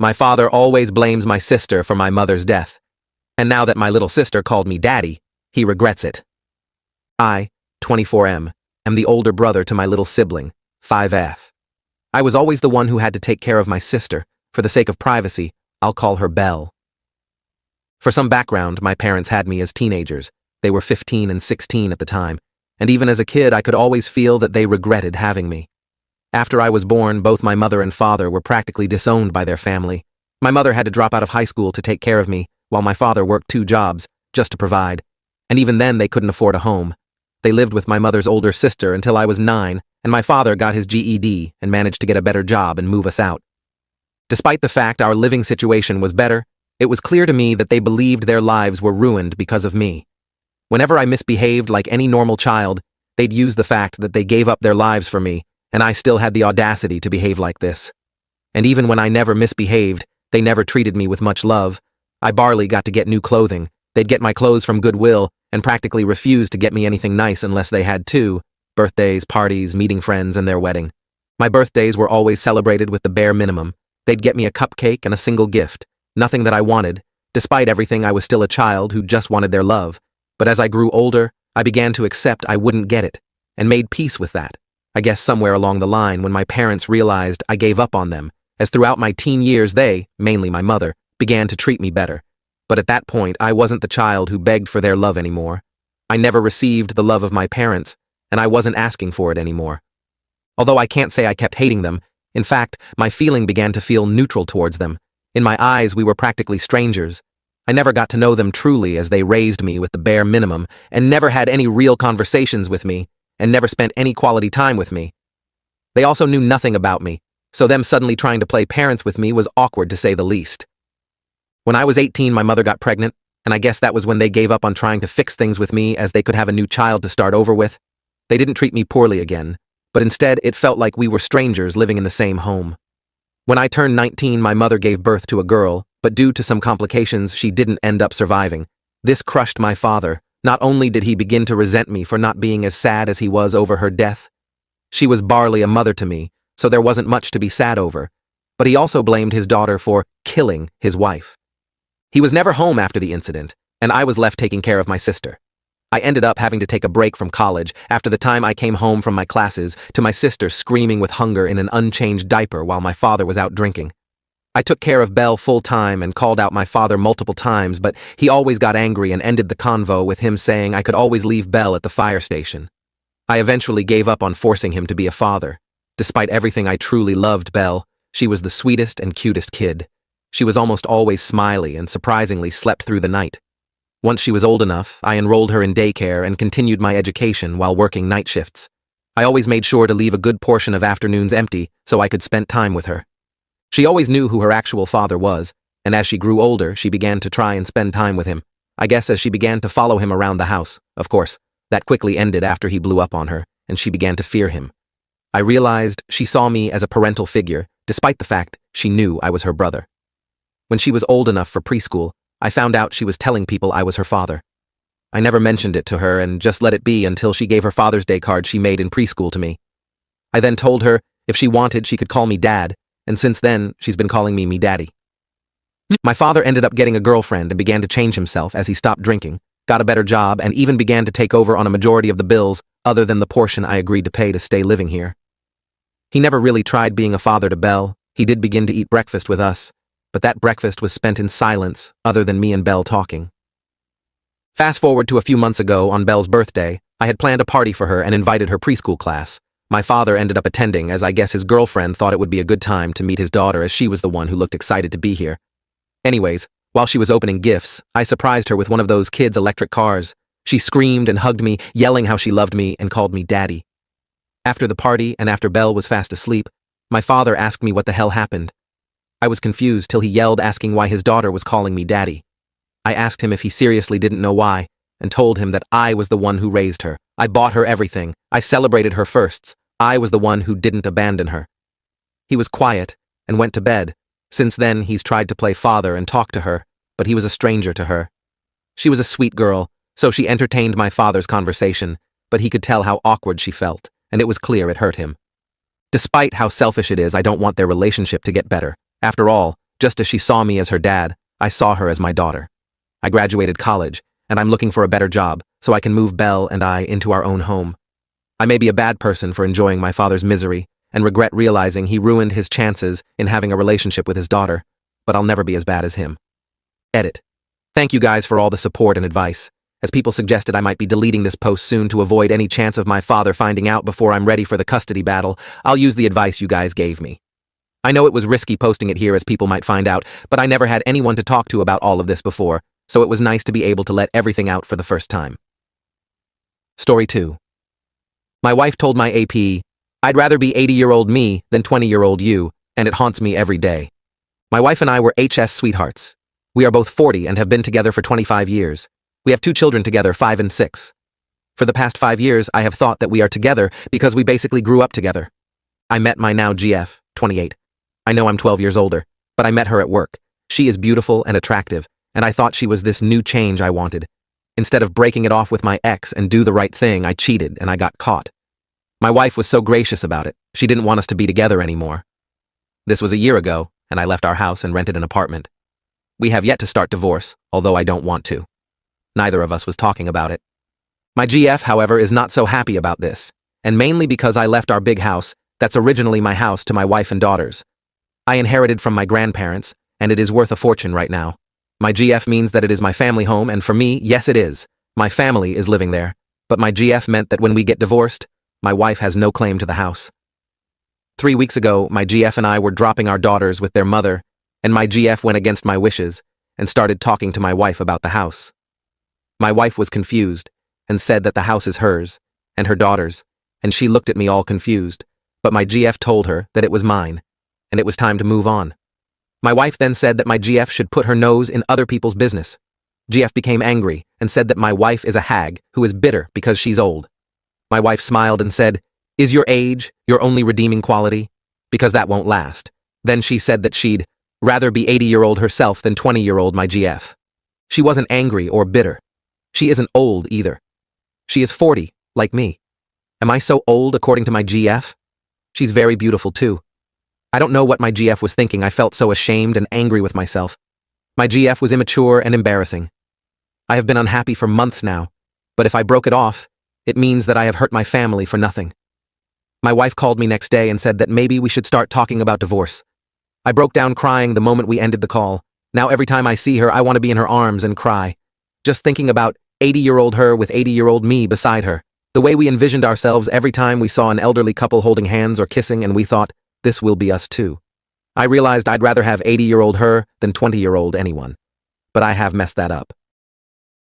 My father always blames my sister for my mother's death. And now that my little sister called me daddy, he regrets it. I, 24M, am the older brother to my little sibling, 5F. I was always the one who had to take care of my sister. For the sake of privacy, I'll call her Belle. For some background, my parents had me as teenagers. They were 15 and 16 at the time, and even as a kid I could always feel that they regretted having me. After I was born, both my mother and father were practically disowned by their family. My mother had to drop out of high school to take care of me, while my father worked 2 jobs, just to provide. And even then they couldn't afford a home. They lived with my mother's older sister until I was 9, and my father got his GED and managed to get a better job and move us out. Despite the fact our living situation was better, it was clear to me that they believed their lives were ruined because of me. Whenever I misbehaved like any normal child, they'd use the fact that they gave up their lives for me, and I still had the audacity to behave like this. And even when I never misbehaved, they never treated me with much love. I barely got to get new clothing. They'd get my clothes from Goodwill and practically refused to get me anything nice unless they had to: birthdays, parties, meeting friends, and their wedding. My birthdays were always celebrated with the bare minimum. They'd get me a cupcake and a single gift, nothing that I wanted. Despite everything, I was still a child who just wanted their love. But as I grew older, I began to accept I wouldn't get it, and made peace with that. I guess somewhere along the line when my parents realized I gave up on them, as throughout my teen years they, mainly my mother, began to treat me better. But at that point, I wasn't the child who begged for their love anymore. I never received the love of my parents, and I wasn't asking for it anymore. Although I can't say I kept hating them, in fact, my feeling began to feel neutral towards them. In my eyes, we were practically strangers. I never got to know them truly as they raised me with the bare minimum and never had any real conversations with me and never spent any quality time with me. They also knew nothing about me, so them suddenly trying to play parents with me was awkward to say the least. When I was 18, my mother got pregnant, and I guess that was when they gave up on trying to fix things with me as they could have a new child to start over with. They didn't treat me poorly again, but instead it felt like we were strangers living in the same home. When I turned 19, my mother gave birth to a girl, but due to some complications, she didn't end up surviving. This crushed my father. Not only did he begin to resent me for not being as sad as he was over her death. She was barely a mother to me, so there wasn't much to be sad over. But he also blamed his daughter for killing his wife. He was never home after the incident, and I was left taking care of my sister. I ended up having to take a break from college after the time I came home from my classes to my sister screaming with hunger in an unchanged diaper while my father was out drinking. I took care of Belle full-time and called out my father multiple times, but he always got angry and ended the convo with him saying I could always leave Belle at the fire station. I eventually gave up on forcing him to be a father. Despite everything, I truly loved Belle. She was the sweetest and cutest kid. She was almost always smiley and surprisingly slept through the night. Once she was old enough, I enrolled her in daycare and continued my education while working night shifts. I always made sure to leave a good portion of afternoons empty so I could spend time with her. She always knew who her actual father was, and as she grew older, she began to try and spend time with him. I guess as she began to follow him around the house. Of course, that quickly ended after he blew up on her, and she began to fear him. I realized she saw me as a parental figure, despite the fact she knew I was her brother. When she was old enough for preschool, I found out she was telling people I was her father. I never mentioned it to her and just let it be until she gave her Father's Day card she made in preschool to me. I then told her if she wanted, she could call me Dad, and since then, she's been calling me Daddy. My father ended up getting a girlfriend and began to change himself as he stopped drinking, got a better job, and even began to take over on a majority of the bills other than the portion I agreed to pay to stay living here. He never really tried being a father to Belle. He did begin to eat breakfast with us, but that breakfast was spent in silence other than me and Belle talking. Fast forward to a few months ago on Belle's birthday, I had planned a party for her and invited her preschool class. My father ended up attending as I guess his girlfriend thought it would be a good time to meet his daughter as she was the one who looked excited to be here. Anyways, while she was opening gifts, I surprised her with one of those kids' electric cars. She screamed and hugged me, yelling how she loved me and called me Daddy. After the party and after Belle was fast asleep, my father asked me what the hell happened. I was confused till he yelled asking why his daughter was calling me Daddy. I asked him if he seriously didn't know why, and told him that I was the one who raised her. I bought her everything. I celebrated her firsts. I was the one who didn't abandon her. He was quiet and went to bed. Since then, he's tried to play father and talk to her, but he was a stranger to her. She was a sweet girl, so she entertained my father's conversation, but he could tell how awkward she felt, and it was clear it hurt him. Despite how selfish it is, I don't want their relationship to get better. After all, Just as she saw me as her dad, I saw her as my daughter. I graduated college, and I'm looking for a better job, so I can move Belle and I into our own home. I may be a bad person for enjoying my father's misery, and regret realizing he ruined his chances in having a relationship with his daughter, but I'll never be as bad as him. Edit. Thank you guys for all the support and advice. As people suggested I might be deleting this post soon to avoid any chance of my father finding out before I'm ready for the custody battle, I'll use the advice you guys gave me. I know it was risky posting it here as people might find out, but I never had anyone to talk to about all of this before, so it was nice to be able to let everything out for the first time. Story 2. My wife told my AP, "I'd rather be 80-year-old me than 20-year-old you, and it haunts me every day." My wife and I were HS sweethearts. We are both 40 and have been together for 25 years. We have 2 children together, 5 and 6. For the past 5 years, I have thought that we are together because we basically grew up together. I met my now GF, 28. I know I'm 12 years older, but I met her at work. She is beautiful and attractive, and I thought she was this new change I wanted. Instead of breaking it off with my ex and do the right thing, I cheated and I got caught. My wife was so gracious about it. She didn't want us to be together anymore. This was a year ago, and I left our house and rented an apartment. We have yet to start divorce, although I don't want to. Neither of us was talking about it. My GF, however, is not so happy about this, and mainly because I left our big house, that's originally my house, to my wife and daughters. I inherited from my grandparents, and it is worth a fortune right now. My GF means that it is my family home, and for me, yes it is. My family is living there, but my GF meant that when we get divorced, my wife has no claim to the house. 3 weeks ago, my GF and I were dropping our daughters with their mother, and my GF went against my wishes and started talking to my wife about the house. My wife was confused and said that the house is hers and her daughter's, and she looked at me all confused, but my GF told her that it was mine, and it was time to move on. My wife then said that my GF should put her nose in other people's business. GF became angry and said that my wife is a hag who is bitter because she's old. My wife smiled and said, "Is your age your only redeeming quality? Because that won't last." Then she said that she'd rather be 80-year-old herself than 20-year-old my GF. She wasn't angry or bitter. She isn't old either. She is 40, like me. Am I so old according to my GF? She's very beautiful too. I don't know what my GF was thinking. I felt so ashamed and angry with myself. My GF was immature and embarrassing. I have been unhappy for months now, but if I broke it off, it means that I have hurt my family for nothing. My wife called me next day and said that maybe we should start talking about divorce. I broke down crying the moment we ended the call. Now every time I see her, I want to be in her arms and cry. Just thinking about 80-year-old her with 80-year-old me beside her. The way we envisioned ourselves every time we saw an elderly couple holding hands or kissing, and we thought, this will be us too. I realized I'd rather have 80-year-old her than 20-year-old anyone. But I have messed that up.